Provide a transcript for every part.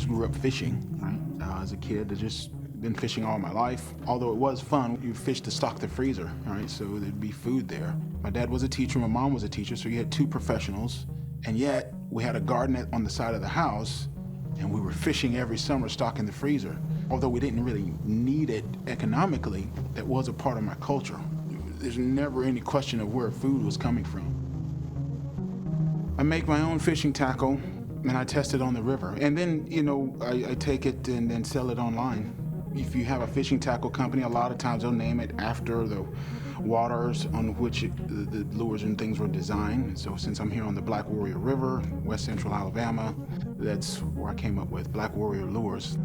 just grew up fishing, right? As a kid, I just been fishing all my life. Although it was fun, you fish to stock the freezer, right? So there'd be food there. My dad was a teacher, my mom was a teacher, so you had two professionals. And yet, we had a garden on the side of the house, and we were fishing every summer, stocking the freezer. Although we didn't really need it economically, that was a part of my culture. There's never any question of where food was coming from. I make my own fishing tackle, and I test it on the river. And then, you know, I take it and then sell it online. If you have a fishing tackle company, a lot of times they'll name it after the waters on which the lures and things were designed. So since I'm here on the Black Warrior River, West Central Alabama, that's where I came up with Black Warrior Lures.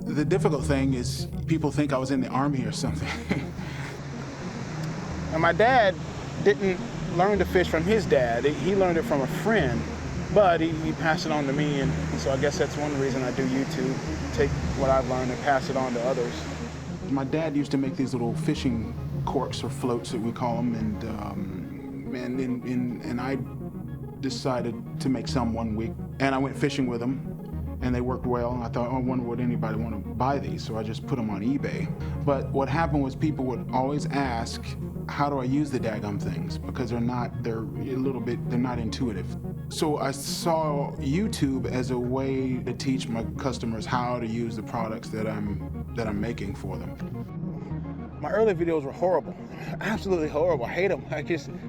The difficult thing is people think I was in the Army or something. And my dad didn't learn to fish from his dad. He learned it from a friend, but he passed it on to me, and so I guess that's one reason I do YouTube, take what I've learned and pass it on to others. My dad used to make these little fishing corks or floats that we call them, and I decided to make some one week, and I went fishing with them. And they worked well, and I thought, oh, I wonder would anybody want to buy these, so I just put them on eBay. But what happened was people would always ask, how do I use the daggum things? Because they're not intuitive. So I saw YouTube as a way to teach my customers how to use the products that I'm making for them. My early videos were horrible, absolutely horrible. I hate them.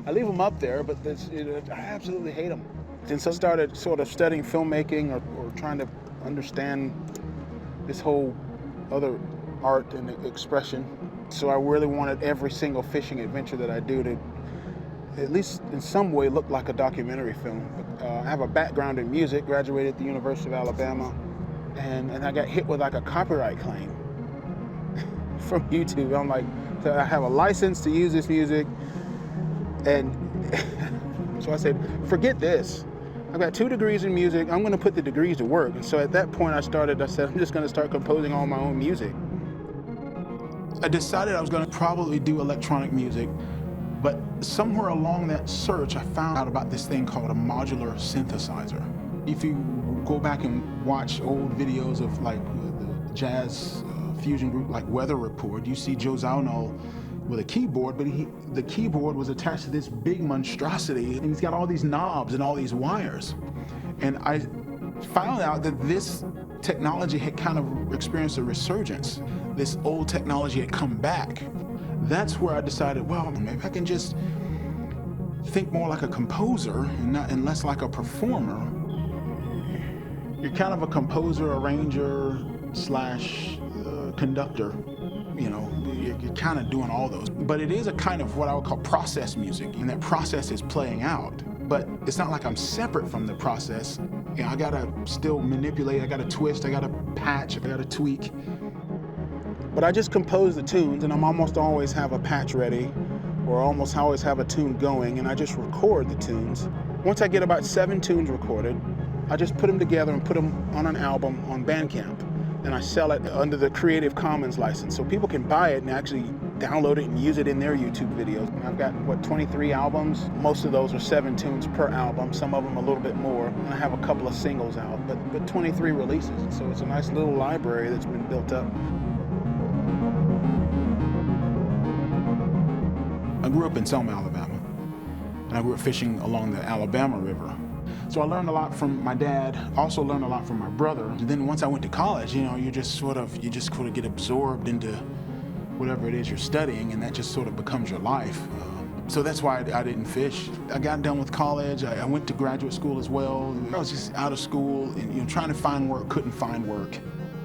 I leave them up there, but I absolutely hate them. Since I started sort of studying filmmaking or trying to understand this whole other art and expression, so I really wanted every single fishing adventure that I do to, at least in some way, look like a documentary film. I have a background in music, graduated at the University of Alabama, and I got hit with like a copyright claim from YouTube. I'm like, so I have a license to use this music, and so I said, forget this. I've got 2 degrees in music, I'm gonna put the degrees to work. And so at that point I said, I'm just gonna start composing all my own music. I decided I was gonna probably do electronic music, but somewhere along that search I found out about this thing called a modular synthesizer. If you go back and watch old videos of like the jazz fusion group like Weather Report, you see Joe Zawinul with a keyboard, but the keyboard was attached to this big monstrosity, and he's got all these knobs and all these wires. And I found out that this technology had kind of experienced a resurgence. This old technology had come back. That's where I decided, well, maybe I can just think more like a composer and less like a performer. You're kind of a composer, arranger, / conductor. You know, you're kind of doing all those. But it is a kind of what I would call process music, and that process is playing out. But it's not like I'm separate from the process. You know, I gotta still manipulate, I gotta twist, I gotta patch, I gotta tweak. But I just compose the tunes, and I'm almost always have a patch ready, or almost always have a tune going, and I just record the tunes. Once I get about 7 tunes recorded, I just put them together and put them on an album on Bandcamp. And I sell it under the Creative Commons license. So people can buy it and actually download it and use it in their YouTube videos. And I've got, 23 albums? Most of those are 7 tunes per album, some of them a little bit more. And I have a couple of singles out, but 23 releases. So it's a nice little library that's been built up. I grew up in Selma, Alabama. And I grew up fishing along the Alabama River. So I learned a lot from my dad, also learned a lot from my brother. And then once I went to college, you know, you just sort of get absorbed into whatever it is you're studying, and that just sort of becomes your life. So that's why I didn't fish. I got done with college, I went to graduate school as well. I was just out of school and, you know, trying to find work, couldn't find work.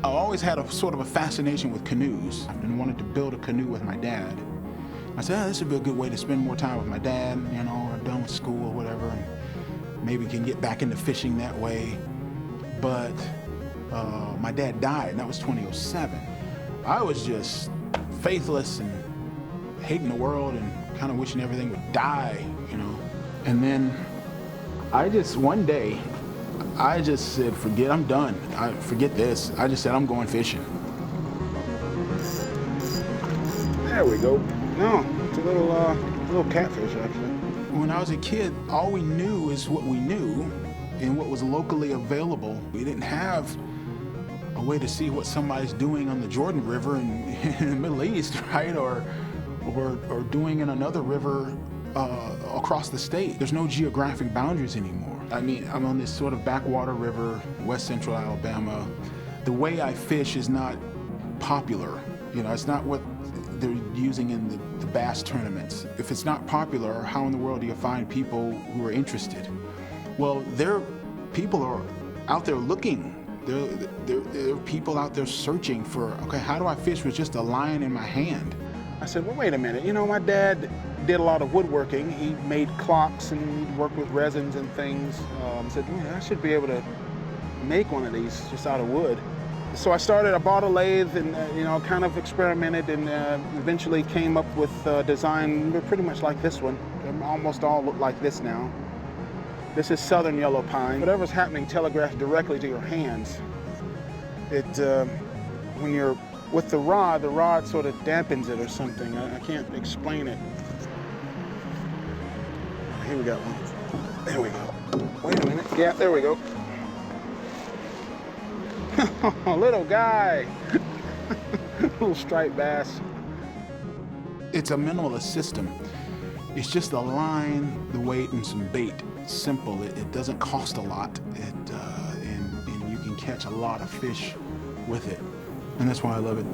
I always had a sort of a fascination with canoes and wanted to build a canoe with my dad. I said, this would be a good way to spend more time with my dad, you know, or done with school or whatever. And maybe can get back into fishing that way. But my dad died, and that was 2007. I was just faithless and hating the world and kind of wishing everything would die, you know. And then one day, I just said, I'm done. Forget this. I just said, I'm going fishing. There we go. No, it's a little catfish, actually. When I was a kid, all we knew is what we knew, in what was locally available. We didn't have a way to see what somebody's doing on the Jordan River in the Middle East, right? Or doing in another river across the state. There's no geographic boundaries anymore. I mean, I'm on this sort of backwater river, west central Alabama. The way I fish is not popular. You know, it's not what they're using in the bass tournaments. If it's not popular, how in the world do you find people who are interested? Well, people are out there looking. There are people out there searching for, okay, how do I fish with just a line in my hand? I said, well, wait a minute. You know, my dad did a lot of woodworking. He made clocks and he worked with resins and things. I said, I should be able to make one of these just out of wood. So I bought a lathe and, kind of experimented and eventually came up with a design pretty much like this one. They almost all look like this now. This is southern yellow pine. Whatever's happening telegraphs directly to your hands. When you're with the rod sort of dampens it or something. I can't explain it. Here we got one. There we go. Wait a minute. Yeah, there we go. Little guy. Little striped bass. It's a minimalist system. It's just a line, the weight, and some bait. It's simple. It doesn't cost a lot. And you can catch a lot of fish with it. And that's why I love it.